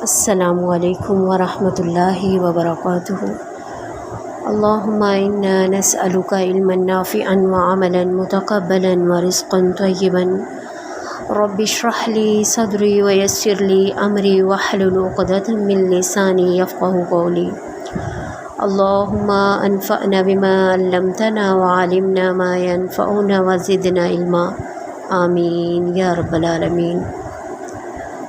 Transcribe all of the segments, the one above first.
السلام علیکم ورحمۃ اللہ وبرکاتہ۔ اللہم انا نسألک علما نافعا وعملا متقبلا ورزقا طیبا رب اشرح لی صدری ویسر لی امری واحلل عقدۃ من لسانی یفقہوا قولی۔ اللہم انفعنا بما علمتنا وعلمنا ما ينفعنا وزدنا علما، آمین یا رب العالمین۔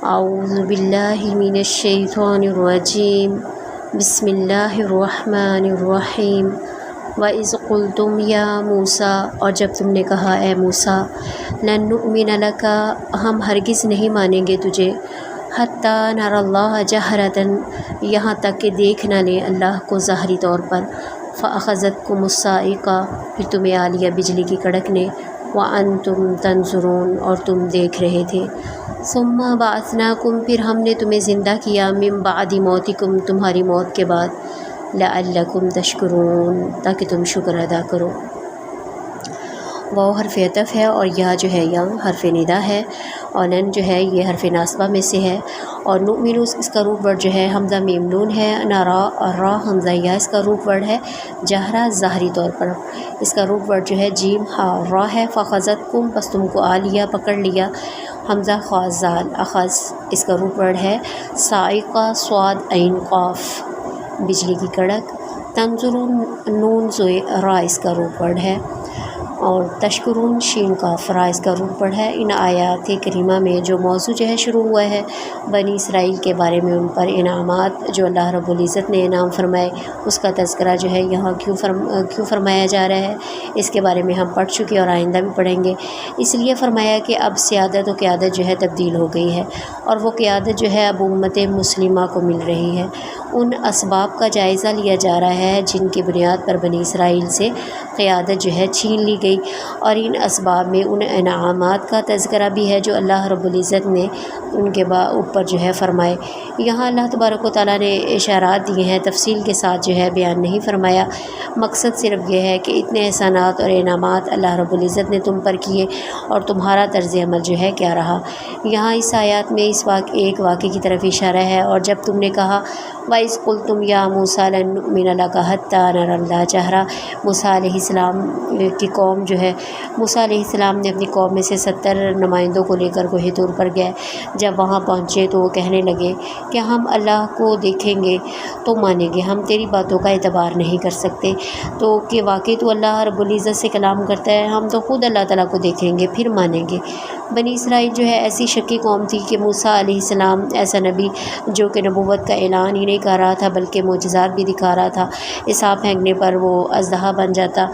اعوذ باللہ من الشیطان الرجیم، بسم اللہ الرحمن الرحیم۔ وَإِذْ قُلْتُمْ يَا مُوسَىٰ، اور جب تم نے کہا اے موسیٰ، لَن نُؤْمِنَ لَكَ، ہم ہرگز نہیں مانیں گے تجھے، حَتَّىٰ نَرَى اللَّهَ جَهْرَةً، یہاں تک کہ دیکھ نہ لیں اللہ کو ظاہری طور پر۔ فَأَخَذَتْكُمُ الصَّاعِقَةُ، پھر تمہیں آ لیا بجلی کی کڑک نے، وَأَنْتُمْ تَنظُرُونَ، اور تم دیکھ رہے تھے۔ ثُمَّ بَعَثْنَاكُمْ، پھر ہم نے تمہیں زندہ کیا، مِن بَعْدِ مَوْتِكُمْ، تمہاری موت کے بعد، لَعَلَّكُمْ تَشْكُرُونَ، تاکہ تم شکر ادا کرو۔ واو حرف عطف ہے، اور یا جو ہے یا حرف ندا ہے، اور لن جو ہے یہ حرف ناصبہ میں سے ہے، اور نؤمن اس کا روٹ ورڈ جو ہے حمزہ میم نون ہے، نارا اور را حمزہ یا اس کا روٹ ورڈ ہے جہرا ظاہری طور پر، اس کا روٹ ورڈ جو ہے جیم ہا را ہے۔ فَخَذَتْكُمْ، بس تم کو آ لیا، پکڑ لیا، حمزہ خا زال اخذ، اس کا روٹ ورڈ ہے صاعقہ صاد عین قاف، بجلی کی کڑک۔ تنظرون نون زوئے را اس کا روٹ ورڈ ہے، اور تشکرون شین قاف را اس کا روٹ ورڈ ہے۔ ان آیات کریمہ میں جو موضوع جو ہے شروع ہوا ہے بنی اسرائیل کے بارے میں، ان پر انعامات جو اللہ رب العزت نے انعام فرمائے، اس کا تذکرہ جو ہے یہاں کیوں فرمایا جا رہا ہے، اس کے بارے میں ہم پڑھ چکے اور آئندہ بھی پڑھیں گے۔ اس لیے فرمایا کہ اب سیادت و قیادت جو ہے تبدیل ہو گئی ہے، اور وہ قیادت جو ہے اب امت مسلمہ کو مل رہی ہے۔ ان اسباب کا جائزہ لیا جا رہا ہے جن کی بنیاد پر بنی اسرائیل سے قیادت جو ہے چھین لی گئی، اور ان اسباب میں ان انعامات کا تذکرہ بھی ہے جو اللہ رب العزت نے ان کے اوپر جو ہے فرمائے۔ یہاں اللہ تبارک و تعالیٰ نے اشارات دیے ہیں، تفصیل کے ساتھ جو ہے بیان نہیں فرمایا۔ مقصد صرف یہ ہے کہ اتنے احسانات اور انعامات اللہ رب العزت نے تم پر کیے، اور تمہارا طرز عمل جو ہے کیا رہا۔ یہاں اس آیات میں اس ایک واقعے کی طرف اشارہ ہے، اور جب تم نے کہا وَإِذْ قُلْتُمْ يَا مُوسَىٰ لَن نُؤْمِنَ لَكَ حَتَّىٰ نَرَى اللَّهَ جَهْرَةً، موسیٰ علیہ السلام کی قوم جو ہے، موسیٰ علیہ السلام نے اپنی قوم میں سے 70 نمائندوں کو لے کر کوہ طور پر گئے۔ جب وہاں پہنچے تو وہ کہنے لگے کہ ہم اللہ کو دیکھیں گے تو مانیں گے، ہم تیری باتوں کا اعتبار نہیں کر سکتے۔ تو کہ واقعی تو اللہ رب العزت سے کلام کرتا ہے، ہم تو خود اللہ تعالیٰ کو دیکھیں گے پھر مانیں گے۔ بنی اسرائیل جو ہے ایسی شکی قوم تھی کہ موسیٰ علیہ السلام ایسا نبی جو کہ نبوت کا اعلان ہی نہیں کر رہا تھا بلکہ معجزات بھی دکھا رہا تھا، عصا پھینکنے پر وہ اژدہا بن جاتا،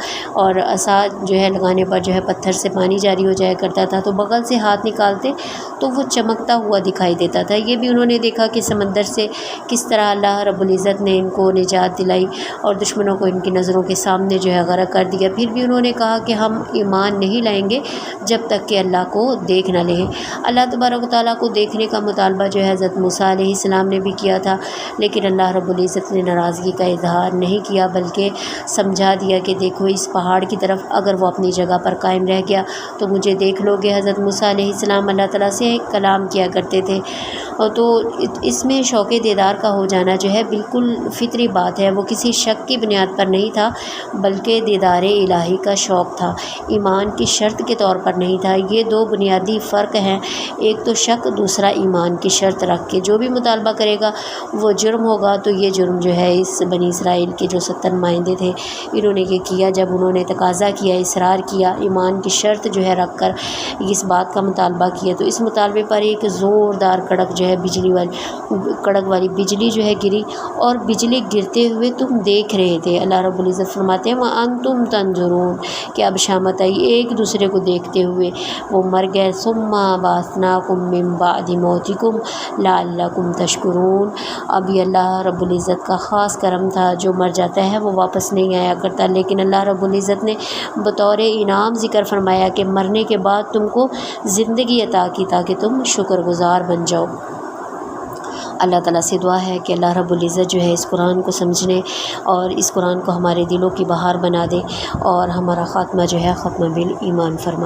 اور عصا جو ہے لگانے پر جو ہے پتھر سے پانی جاری ہو جایا کرتا تھا، تو بغل سے ہاتھ نکالتے تو وہ چمکتا ہوا دکھائی دیتا تھا۔ یہ بھی انہوں نے دیکھا کہ سمندر سے کس طرح اللہ رب العزت نے ان کو نجات دلائی، اور دشمنوں کو ان کی نظروں کے سامنے جو ہے غرق کر دیا۔ پھر بھی انہوں نے کہا کہ ہم ایمان نہیں لائیں گے جب تک کہ اللہ کو دیکھ نہ لیں۔ اللہ تبارک و تعالیٰ کو دیکھنے کا مطالبہ جو ہے حضرت موسیٰ علیہ السلام نے بھی کیا تھا، لیکن اللہ رب العزت نے ناراضگی کا اظہار نہیں کیا بلکہ سمجھا دیا کہ دیکھو اس پہاڑ کی طرف اگر وہ اپنی جگہ پر قائم رہ گیا تو مجھے دیکھ لو گے۔ حضرت موسیٰ علیہ السلام اللہ تعالیٰ سے کلام کیا کرتے تھے، اور تو اس میں شوق دیدار کا ہو جانا جو ہے بالکل فطری بات ہے، وہ کسی شک کی بنیاد پر نہیں تھا بلکہ دیدار الہی کا شوق تھا، ایمان کی شرط کے طور پر نہیں تھا۔ یہ دو بنیادی فرق ہیں، ایک تو شک، دوسرا ایمان کی شرط رکھ کے جو بھی مطالبہ کرے گا وہ جرم ہوگا۔ تو یہ جرم جو ہے اس بنی اسرائیل کے جو 70 نمائندے تھے انہوں نے یہ کیا، جب انہوں نے تقاضا کیا، اصرار کیا، ایمان کی شرط جو ہے رکھ کر اس بات کا مطالبہ کیا، تو اس مطالبے پر ایک زوردار کڑک جو ہے کڑک والی بجلی جو ہے گری، اور بجلی گرتے ہوئے تم دیکھ رہے تھے۔ اللہ رب العزت فرماتے ہیں وَأَنْتُمْ تَنظُرُونَ، کہ اب شامت آئی، ایک دوسرے کو دیکھتے ہوئے وہ مر گئے۔ ثُمَّ بَعَثْنَاكُمْ مِن بَعْدِ مَوْتِكُمْ لَعَلَّكُمْ تَشْكُرُونَ۔ اب یہ اللہ رب العزت کا خاص کرم تھا، جو مر جاتا ہے وہ واپس نہیں آیا کرتا، لیکن اللہ رب العزت نے بطور انعام ذکر فرمایا کہ مرنے کے بعد تم کو زندگی عطا کی تاکہ تم شکر گزار بن جاؤ۔ اللہ تعالیٰ سے دعا ہے کہ اللہ رب العزت جو ہے اس قرآن کو سمجھنے اور اس قرآن کو ہمارے دلوں کی بہار بنا دے، اور ہمارا خاتمہ جو ہے ختمہ بالایمان فرمائے۔